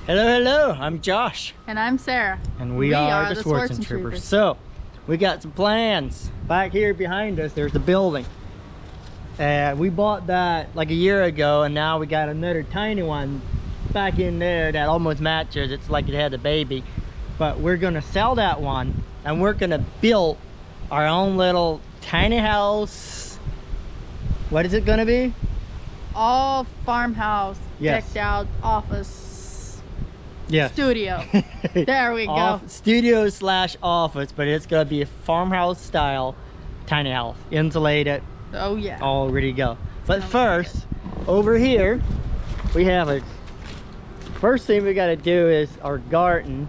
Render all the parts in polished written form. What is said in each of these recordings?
Hello, hello, I'm Josh. And I'm Sarah. And we are the Swartzen Troopers. So, we got some plans. Back here behind us, there's the building. And we bought that like a year ago, and now we got another tiny one back in there that almost matches. It's like it had a baby. But we're gonna sell that one, and we're gonna build our own little tiny house. What is it gonna be? All farmhouse, yes. Decked out office, yes. Studio. There we go. Studio / office, but it's gonna be a farmhouse style tiny house, insulated. Oh yeah. All ready to go. But first, over here, we have a. First thing we gotta do is our garden.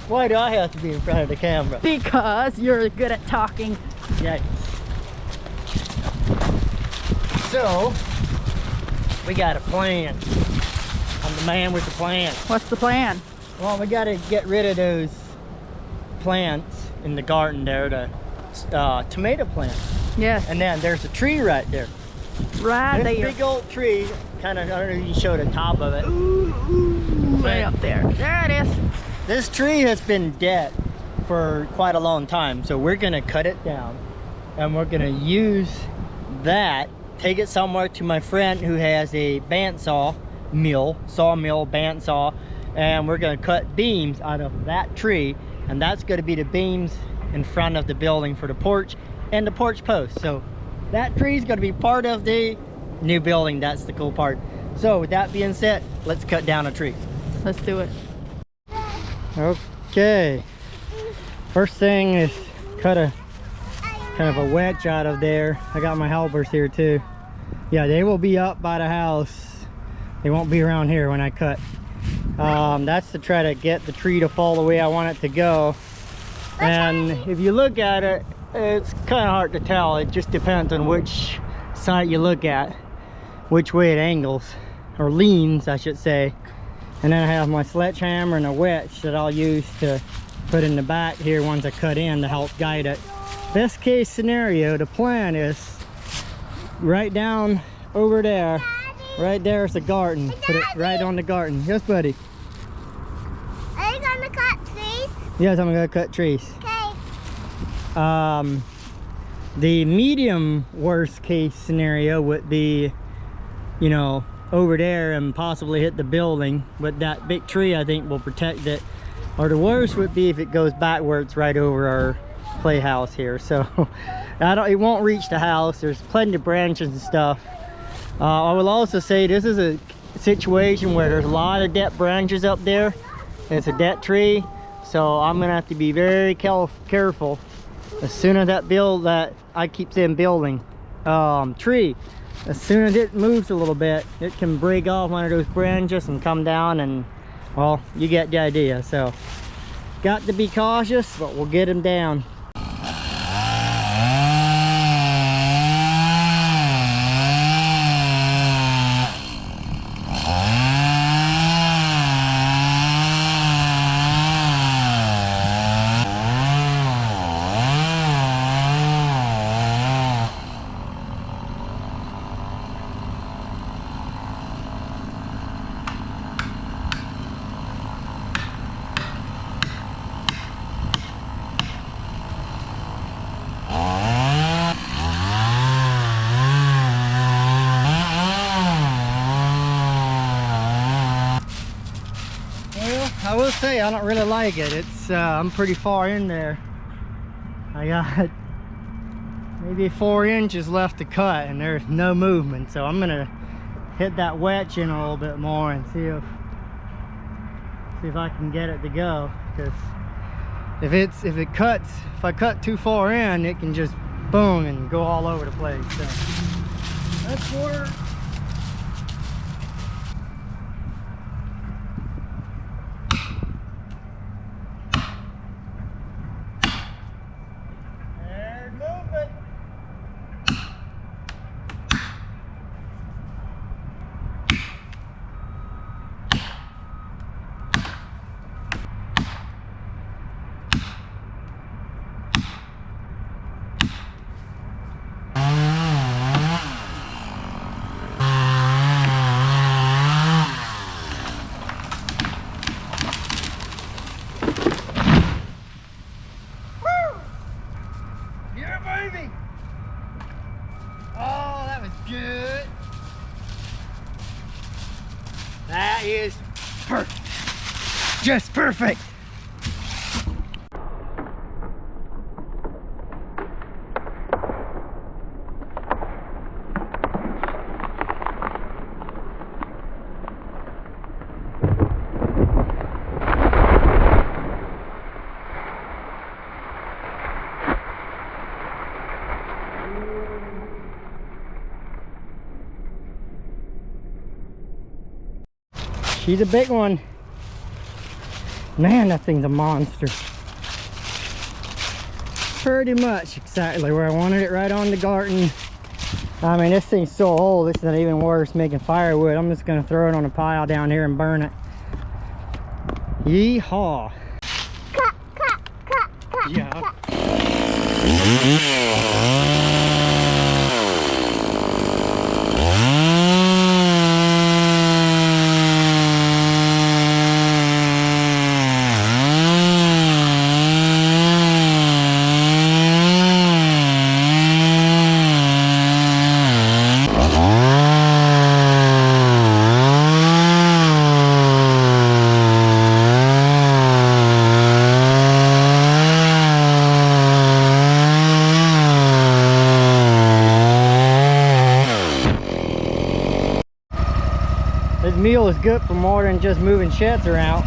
Why do I have to be in front of the camera? Because you're good at talking. Yikes. So, we got a plan. I'm the man with the plan. What's the plan? Well, we gotta get rid of those plants in the garden there, the tomato plant. Yes. And then there's a tree right there. Right this there. Big old tree, kind of, I don't know if you can show the top of it. Ooh, way up there. There it is. This tree has been dead for quite a long time, so we're gonna cut it down and we're gonna use that, take it somewhere to my friend who has a sawmill, bandsaw, and we're gonna cut beams out of that tree, and that's gonna be the beams in front of the building for the porch and the porch post. So that tree is gonna be part of the new building. That's the cool part. So with that being said, let's cut down a tree. Let's do it. Okay, first thing is cut a kind of a wedge out of there. I got my helpers here too. Yeah, they will be up by the house. They won't be around here when I cut. That's to try to get the tree to fall the way I want it to go. And if you look at it, it's kind of hard to tell. It just depends on which side you look at, which way it angles, or leans I should say. And then I have my sledgehammer and a wedge that I'll use to put in the back here once I cut in to help guide it. Best case scenario, the plan is right down over there. Right there's the garden. Put it right on the garden. Yes, buddy. Are you gonna cut trees? Yes, I'm gonna cut trees. Okay. The medium worst case scenario would be, you know, over there and possibly hit the building, but that big tree I think will protect it. Or the worst would be if it goes backwards right over our playhouse here. So it won't reach the house. There's plenty of branches and stuff. I will also say this is a situation where there's a lot of dead branches up there. It's a dead tree, so I'm gonna have to be very careful. As soon as that I keep saying building tree, as soon as it moves a little bit, it can break off one of those branches and come down, and well, you get the idea. So got to be cautious, but we'll get them down. I will say I don't really like it. It's I'm pretty far in there. I got maybe 4 inches left to cut and there's no movement, so I'm gonna hit that wedge in a little bit more and see if I can get it to go. Because if I cut too far in, it can just boom and go all over the place. So let's work. That is perfect. Just perfect. She's a big one. Man, that thing's a monster. Pretty much exactly where I wanted it, right on the garden. I mean, this thing's so old, it's not even worth making firewood. I'm just gonna throw it on a pile down here and burn it. Yeehaw. Cut, cut, cut, cut. Yeah. This mule is good for more than just moving sheds around.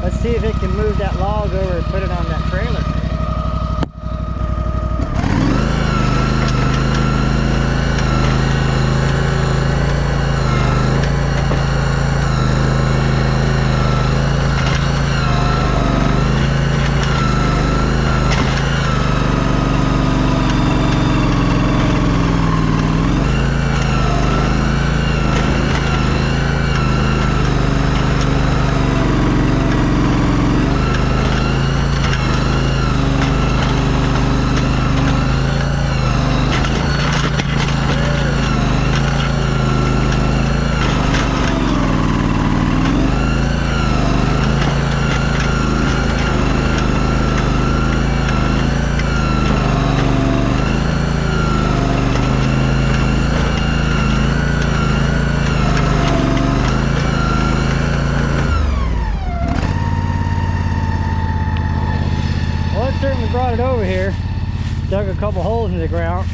Let's see if it can move that log over and put it on that trailer. Certainly brought it over here, dug a couple holes in the ground.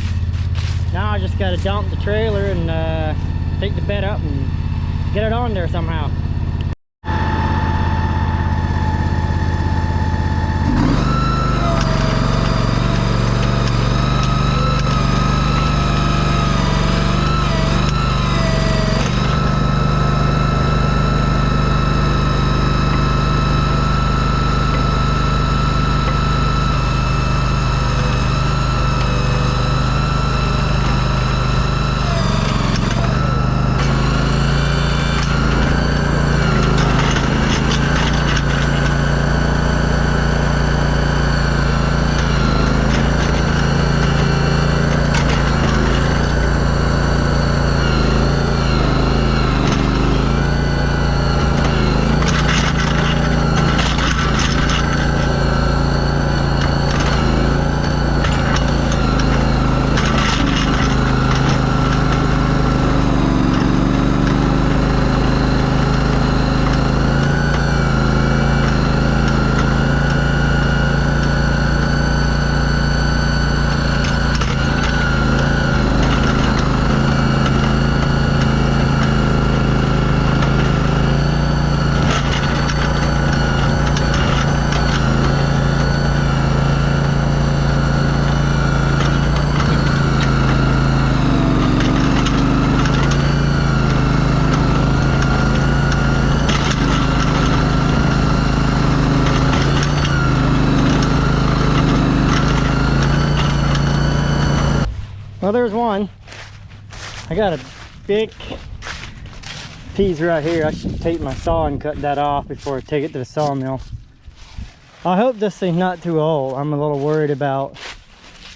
Now I just got to dump the trailer and take the bed up and get it on there somehow. Well, there's one. I got a big piece right here. I should take my saw and cut that off before I take it to the sawmill. I hope this thing's not too old. I'm a little worried about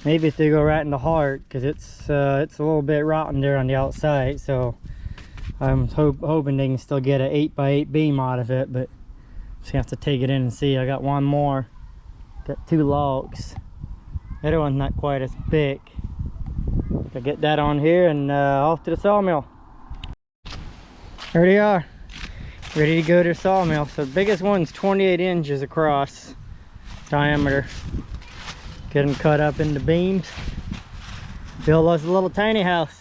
maybe if they go right in the heart, because it's a little bit rotten there on the outside. So I'm hoping they can still get an 8x8 beam out of it, but just have to take it in and see. I got one more. Got 2 logs. The other one's not quite as big. I'll get that on here and off to the sawmill. There they are. ready to go to the sawmill. So the biggest one's 28 inches across diameter. Get them cut up into beams. Build us a little tiny house.